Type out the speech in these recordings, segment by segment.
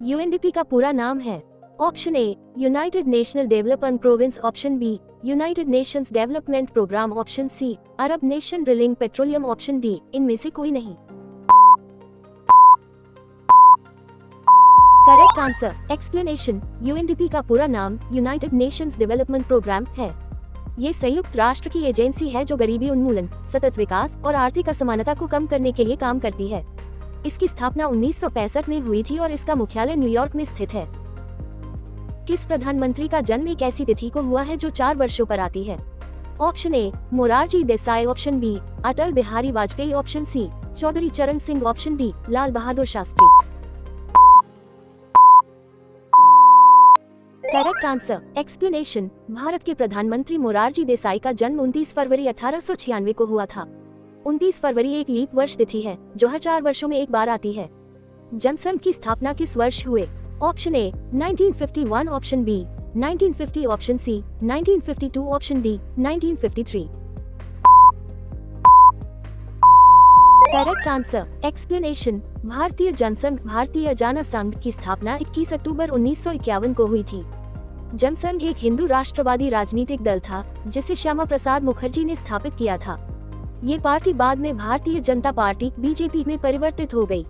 UNDP का पूरा नाम है। Option A United National Development Province, option B United Nations Development Programme, option C Arab nation drilling petroleum, option D इनमें से कोई नहीं। Correct answer explanation. यूएनडीपी का पूरा नाम यूनाइटेड नेशंस डेवलपमेंट प्रोग्राम है। ये संयुक्त राष्ट्र की एजेंसी है जो गरीबी उन्मूलन, सतत विकास और आर्थिक असमानता को कम करने के लिए काम करती है। इसकी स्थापना 1965 में हुई थी और इसका मुख्यालय न्यूयॉर्क में स्थित है। किस प्रधानमंत्री का जन्म एक ऐसी तिथि को हुआ है जो 4 वर्षों पर आती है? Option A Morarji Desai, option B Atal Bihari Vajpayee, option C Chaudhary Charan Singh, option D Lal Bahadur Shastri. Correct answer explanation. Bharat के प्रधानमंत्री मोरारजी देसाई का जन्म 29 फरवरी 1896 को हुआ था। 29 फरवरी एक लीप वर्ष तिथि है जो हर 4 वर्षों में एक बार आती है। जनसंघ की स्थापना किस वर्ष हुए? Option A 1951, option B 1950, option C 1952, option D 1953। Correct answer explanation. Bharatiya Jana Sangh भारतीय जनसंघ की स्थापना 21 अक्टूबर 1951 को हुई थी। जनसंघ एक हिंदू राष्ट्रवादी राजनीतिक दल था जिसे श्यामा प्रसाद मुखर्जी ने स्थापित किया था। ये पार्टी बाद में भारतीय जनता पार्टी बीजेपी में परिवर्तित हो गई।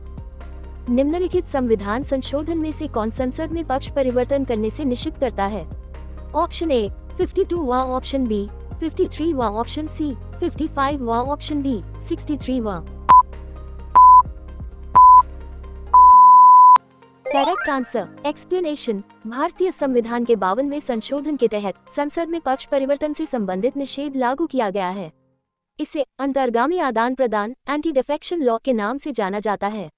निम्नलिखित संविधान संशोधन में से कौन संसद में पक्ष परिवर्तन करने से निषिद्ध करता है? ऑप्शन ए 52वां, ऑप्शन बी 53वां, ऑप्शन सी 55वां, ऑप्शन डी 63वां। Correct answer explanation. भारतीय संविधान के 52वें संशोधन के तहत संसद में पक्ष परिवर्तन से संबंधित निषेध लागू किया गया है। इसे अंतर्गामी आदान प्रदान एंटी डिफेक्शन लॉ के नाम से जाना जाता है।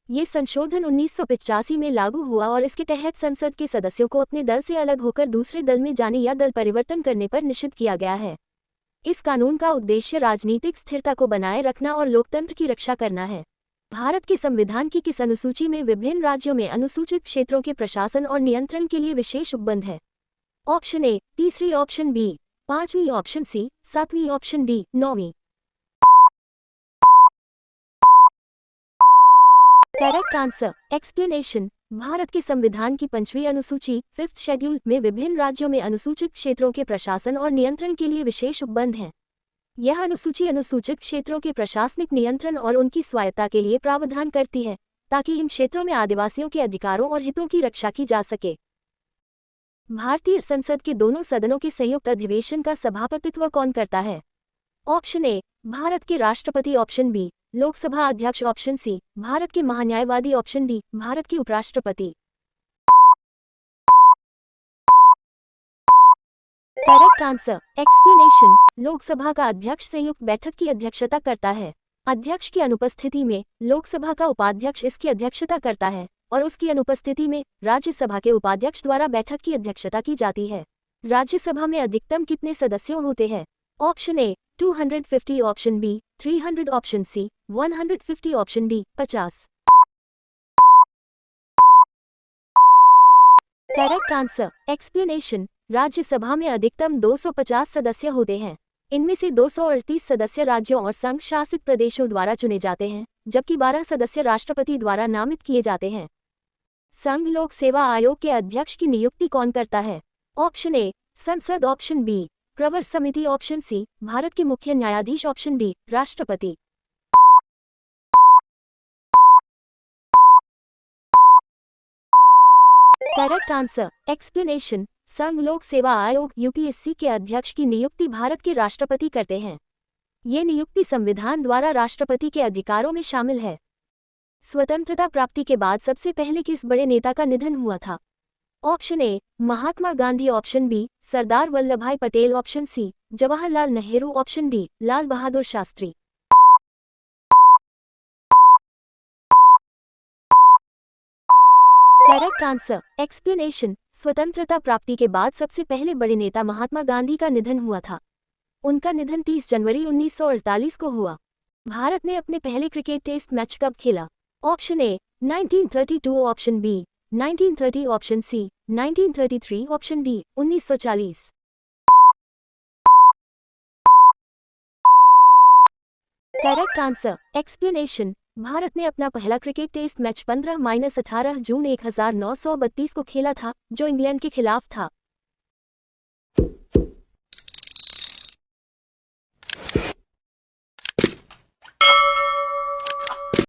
ये संशोधन 1985 में लागू हुआ और इसके तहत संसद के सदस्यों को अपने दल से अलग होकर दूसरे दल में जाने या दल परिवर्तन करने पर निषिद्ध किया गया है। इस कानून का उद्देश्य राजनीतिक स्थिरता को बनाए रखना और लोकतंत्र की रक्षा करना है। भारत के संविधान की किस अनुसूची में विभिन्न राज्यों में अनुसूचित क्षेत्रों के प्रशासन और नियंत्रण के लिए विशेष उपबंध है? Option A 3, option B 5, option C 7, option D 9। Correct answer explanation. Bharat के संविधान की 5वीं अनुसूची 5th शेड्यूल में विभिन्न राज्यों में अनुसूचित क्षेत्रों के प्रशासन और नियंत्रण के लिए विशेष उपबंध है। यह अनुसूची अनुसूचित क्षेत्रों के प्रशासनिक नियंत्रण और उनकी स्वायत्ता के लिए प्रावधान करती है ताकि इन क्षेत्रों में आदिवासियों के अधिकारों और हितों की रक्षा की जा सके। भारतीय संसद के दोनों सदनों के संयुक्त अधिवेशन का सभापतित्व कौन करता है? ऑप्शन ए भारत के राष्ट्रपति, ऑप्शन बी लोकसभा अध्यक्ष, ऑप्शन सी भारत के महान्यायवादी, ऑप्शन डी भारत के उपराष्ट्रपति। Correct answer explanation. लोकसभा का अध्यक्ष संयुक्त बैठक की अध्यक्षता करता है। अध्यक्ष की अनुपस्थिति में लोकसभा का उपाध्यक्ष इसकी अध्यक्षता करता है और उसकी अनुपस्थिति में राज्यसभा के उपाध्यक्ष द्वारा बैठक की अध्यक्षता की जाती है। राज्यसभा में अधिकतम कितने सदस्य होते हैं? Option A 250, option B 300, option C 150, option D 50। Correct answer explanation. Rajya Sabha में अधिकतम 250 सदस्य होते हैं। इनमें से 238 सदस्य राज्यों और संघ शासित प्रदेशों द्वारा चुने जाते हैं, जबकि 12 सदस्य राष्ट्रपति द्वारा नामित किए जाते हैं। संघ लोक सेवा आयोग के अध्यक्ष की नियुक्ति कौन करता है? ऑप्शन ए संसद, ऑप्शन बी प्रवर समिति, ऑप्शन सी भारत के मुख्य न्यायाधीश, ऑप्शन डी राष्ट्रपति। Correct answer explanation. संघ लोक सेवा आयोग यूपीएससी के अध्यक्ष की नियुक्ति भारत के राष्ट्रपति करते हैं। ये नियुक्ति संविधान द्वारा राष्ट्रपति के अधिकारों में शामिल है। स्वतंत्रता प्राप्ति के बाद सबसे पहले किस बड़े नेता का निधन हुआ था? Option A Mahatma Gandhi, option B Sardar Vallabhbhai Patel, option C Jawaharlal Nehru, option D Lal Bahadur Shastri. Correct answer explanation. स्वतंत्रता प्राप्ति के बाद सबसे पहले बड़े नेता महात्मा गांधी का निधन हुआ था। उनका निधन 30 जनवरी 1948 को हुआ। भारत ने अपने पहले क्रिकेट टेस्ट मैच कब खेला? Option A 1932, option B 1930, option C 1933, option D 1940। Correct answer explanation. Bharat ने अपना पहला क्रिकेट टेस्ट मैच 15-18 जून 1932 को खेला था, जो इंग्लैंड के खिलाफ था।